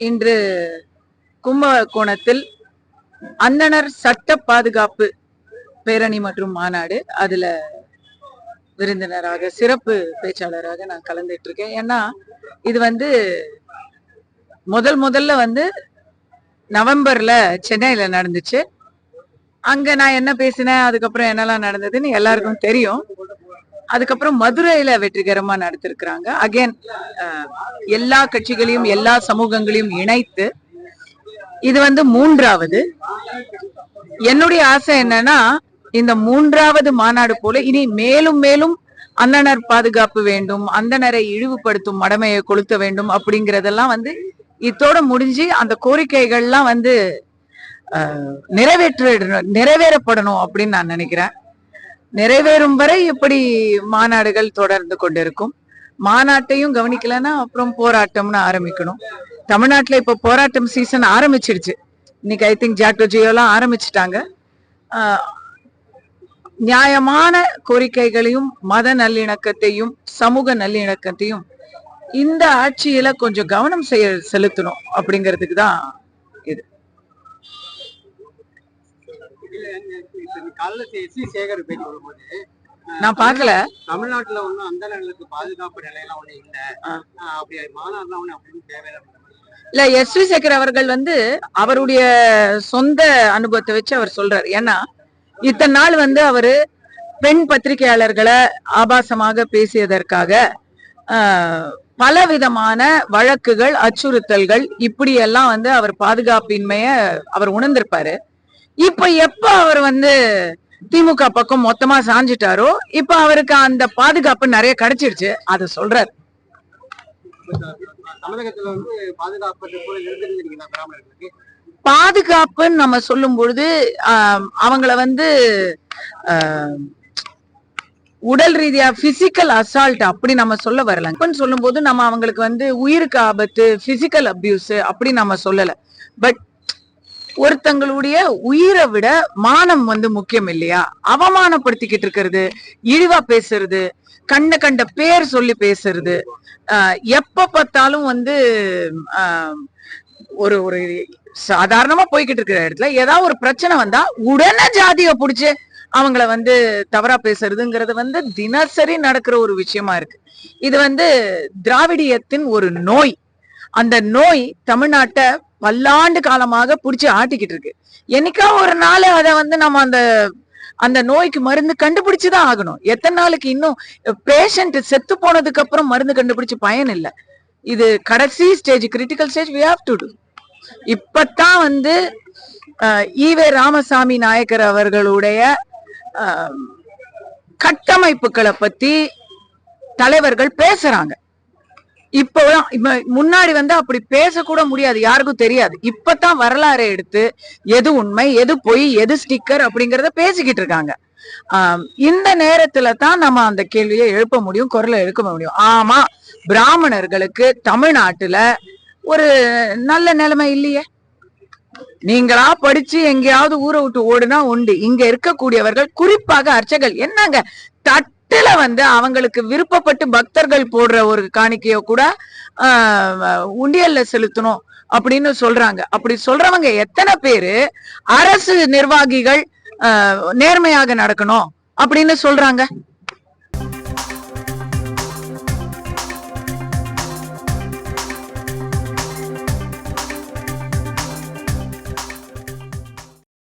இன்று கும்பகோணத்தில் அந்தணர் சட்ட பாதுகாப்பு பேரணி மற்றும் மாநாடு, அதுல விருந்தினராக சிறப்பு பேச்சாளராக நான் கலந்துட்டு இருக்கேன். ஏன்னா இது முதல்ல நவம்பர்ல சென்னையில நடந்துச்சு. அங்க நான் என்ன பேசினேன், அதுக்கப்புறம் என்னெல்லாம் நடந்ததுன்னு எல்லாருக்கும் தெரியும். அதுக்கப்புறம் மதுரையில வெற்றிகரமா நடத்திருக்கிறாங்க. அகைன் எல்லா கட்சிகளையும் எல்லா சமூகங்களையும் இணைத்து இது மூன்றாவது. என்னுடைய ஆசை என்னன்னா, இந்த மூன்றாவது மாநாடு போல இனி மேலும் மேலும் அந்தணர் பாதுகாப்பு வேண்டும், அந்தணரை இழிவுபடுத்தும் மடமையை கொளுத்த வேண்டும் அப்படிங்கறதெல்லாம் இத்தோட முடிஞ்சு அந்த கோரிக்கைகள்லாம் நிறைவேறப்படணும் அப்படின்னு நான் நினைக்கிறேன். நிறைவேறும் வரை இப்படி மாநாடுகள் தொடர்ந்து கொண்டிருக்கும். மாநாட்டையும் கவனிக்கலன்னா அப்புறம் போராட்டம்னு ஆரம்பிக்கணும். தமிழ்நாட்டுல இப்ப போராட்டம் சீசன் ஆரம்பிச்சிருச்சு. இன்னைக்கு ஐ திங்க் ஜாக்டோஜியோ எல்லாம் ஆரம்பிச்சுட்டாங்க. நியாயமான கோரிக்கைகளையும் மத நல்லிணக்கத்தையும் சமூக நல்லிணக்கத்தையும் இந்த ஆட்சியில கொஞ்சம் கவனம் செலுத்தணும் அப்படிங்கிறதுக்கு தான் இது. நான் பாக்கல. தமிழ்நாட்டுல ஒண்ணும் அந்தணர்களுக்கு பாதுகாப்பு நிலையெல்லாம் ஒண்ணு இல்ல, அப்படி மாநாடுலாம் ஒண்ணு அப்படின்னு தேவையில்லை இல்ல. எஸ் வி சேகர் அவர்கள் அவருடைய சொந்த அனுபவத்தை வச்சு அவர் சொல்றாரு. ஏன்னா இத்தனை நாள் அவரு பெண் பத்திரிகையாளர்களை ஆபாசமாக பேசியதற்காக பலவிதமான வழக்குகள், அச்சுறுத்தல்கள், இப்படி எல்லாம் அவர் பாதுகாப்பின்மைய அவர் உணர்ந்திருப்பாரு. இப்ப எப்ப அவர் திமுக பக்கம் மொத்தமா சாஞ்சிட்டாரோ, இப்ப அவருக்கு அந்த பாதுகாப்பு நிறைய கிடைச்சிருச்சு. அத சொல்றாரு. தமிழகத்துல பாதுகாப்புன்னு நம்ம சொல்லும் பொழுது அவங்கள உடல் ரீதியா பிசிக்கல் அசால்ட் அப்படி நம்ம சொல்ல வரல. சொல்லும் போது நம்ம அவங்களுக்கு உயிருக்கு ஆபத்து, பிசிக்கல் அபியூஸ் அப்படி நம்ம சொல்லல. பட் ஒருத்தங்களுடைய உயிரை விட மானம் முக்கியம் இல்லையா? அவமானப்படுத்திக்கிட்டு இருக்கிறது, இழிவா பேசுறது, கண்ட பேர் சொல்லி பேசுறது, எப்ப பார்த்தாலும் ஒரு ஒரு சாதாரணமா போய்கிட்டு இருக்கிற இடத்துல ஏதாவது ஒரு பிரச்சனை வந்தா உடனே ஜாதியை புடிச்சு அவங்கள தவறா பேசுறதுங்கிறது தினசரி நடக்கிற ஒரு விஷயமா இருக்கு. இது திராவிடியத்தின் ஒரு நோய். அந்த நோய் தமிழ்நாட்டை பல்லாண்டு காலமாக புடிச்சு ஆட்டிக்கிட்டு இருக்கு. என்னைக்கா ஒரு நாள் அத நம்ம அந்த நோய்க்கு மருந்து கண்டுபிடிச்சுதான் ஆகணும். எத்தனை நாளைக்கு? இன்னும் பேஷண்ட் செத்து போனதுக்கு அப்புறம் மருந்து கண்டுபிடிச்சு பயன் இல்லை. இது கடைசி stage, critical stage. we have to do. இப்பத்தான் ஈவே ராமசாமி நாயக்கர் அவர்களுடைய கட்டமைப்புகளை பத்தி தலைவர்கள் பேசுறாங்க. இப்போதான் முன்னாடி அப்படி பேசக்கூட முடியாது, யாருக்கும் தெரியாது. இப்பதான் வரலாறு எடுத்து எது உண்மை, எது பொய், எது ஸ்டிக்கர் அப்படிங்கறத பேசிக்கிட்டு இருக்காங்க. இந்த நேரத்துல தான் நம்ம அந்த கேள்வியை எழுப்ப முடியும், குரலை எழுப்ப முடியும். ஆமா, பிராமணர்களுக்கு தமிழ்நாட்டுல ஒரு நல்ல நிலைமை இல்லையே. நீங்களா படிச்சு எங்கேயாவது ஊரை விட்டு ஓடுனா உண்டு. இங்க இருக்கக்கூடியவர்கள், குறிப்பாக அர்ச்சகர்கள், என்னங்க தட்டுல அவங்களுக்கு விருப்பப்பட்டு பக்தர்கள் போடுற ஒரு காணிக்கையோ கூட உண்டியல்ல செலுத்தணும் அப்படின்னு சொல்றாங்க. அப்படி சொல்றவங்க எத்தனை பேரு அரசு நிர்வாகிகள் நேர்மையாக நடக்கணும் அப்படின்னு சொல்றாங்க?